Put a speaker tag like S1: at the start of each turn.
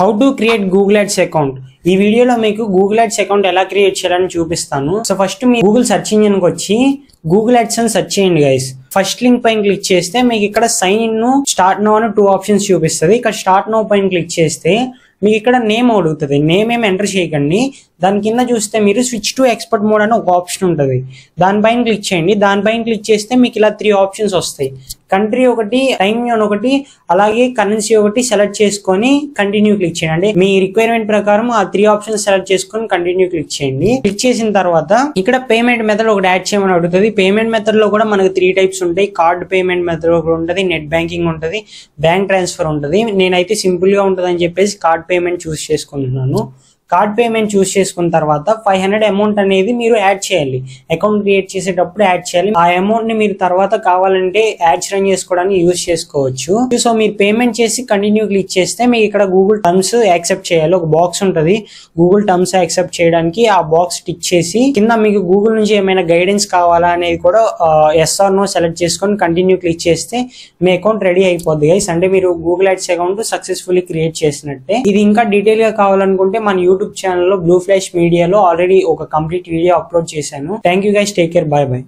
S1: How to create Google ads account. ఈ వీడియోలో మీకు గూగుల్ యాడ్స్ అకౌంట్ ఎలా క్రియేట్ చేయాలని చూపిస్తాను. సో ఫస్ట్ మీ గూగుల్ సెర్చ్ ఇంజిన్ కి వచ్చి గూగుల్ యాడ్స్ అని సెర్చ్ చేయండి గైస్. ఫస్ట్ లింక్ పైన క్లిక్ చేస్తే మీకు ఇక్కడ సైన్ ఇన్ స్టార్ట్ నౌ అని 2 ఆప్షన్స్ చూపిస్తుంది. ఇక్కడ స్టార్ట్ నౌ పైన క్లిక్ చేస్తే మీకు ఇక్కడ నేమ్ అడుగుతుంది. నేమ్ ఏమి ఎంటర్ చేయకండి. దాని కింద చూస్తే మీరు స్విచ్ టు ఎక్స్పర్ట్ మోడ్ అని ఒక ఆప్షన్ ఉంటుంది. దానిపైన క్లిక్ చేయండి. దానిపైన క్లిక్ చేస్తే మీకు ఇలా 3 ఆప్షన్స్ వస్తాయి. కంట్రీ ఒకటి, టైమ్ జోన్ ఒకటి, అలాగే కరెన్సీ ఒకటి సెలెక్ట్ చేసుకొని కంటిన్యూ క్లిక్ చేయండి. అంటే మీ రిక్వైర్మెంట్ ప్రకారం ఆ 3 ఆప్షన్స్ సెలెక్ట్ చేసుకొని కంటిన్యూ క్లిక్ చేయండి. క్లిక్ చేసిన తర్వాత ఇక్కడ పేమెంట్ మెథడ్ ఒకటి యాడ్ చేయమని అడుగుతుంది. పేమెంట్ మెథడ్ లో కూడా మనకు 3 టైప్స్ ఉంటాయి. కార్డ్ పేమెంట్ మెథడ్ ఒకటి ఉంటుంది, నెట్ బ్యాంకింగ్ ఉంటుంది, బ్యాంక్ ట్రాన్స్ఫర్ ఉంటుంది. నేనైతే సింపుల్ గా ఉంటుంది అని చెప్పేసి కార్డ్ పేమెంట్ చూస్ చేసుకుంటున్నాను. కార్డ్ పేమెంట్ చూస్ చేసుకున్న తర్వాత 500 అమౌంట్ అనేది మీరు యాడ్ చేయాలి. అకౌంట్ క్రియేట్ చేసేటప్పుడు యాడ్ చేయాలి. ఆ అమౌంట్ ని మీరు తర్వాత కావాలంటే యాడ్స్ రన్ చేసుకోవడానికి యూజ్ చేసుకోవచ్చు. సో మీరు పేమెంట్ చేసి కంటిన్యూ క్లిక్ చేస్తే మీకు ఇక్కడ గూగుల్ టర్మ్స్ యాక్సెప్ట్ చేయాలి. ఒక బాక్స్ ఉంటుంది. గూగుల్ టర్మ్స్ యాక్సెప్ట్ చేయడానికి ఆ బాక్స్ టిక్ చేసి కింద మీకు గూగుల్ నుంచి ఏమైనా గైడెన్స్ కావాలా అనేది కూడా ఎస్ ఆర్ నో సెలెక్ట్ చేసుకొని కంటిన్యూ క్లిక్ చేస్తే మీ అకౌంట్ రెడీ అయిపోద్ది గైస్. అంటే మీరు Google ads account successfully create చేసినట్టే. ఇది ఇంకా డీటెయిల్ గా కావాలనుకుంటే మన యూట్యూబ్ ఛానల్లో బ్లూ ఫ్లాష్ మీడియాలో ఆల్రెడీ ఒక కంప్లీట్ వీడియో అప్లోడ్ చేశాను. Thank you guys, take care, by by.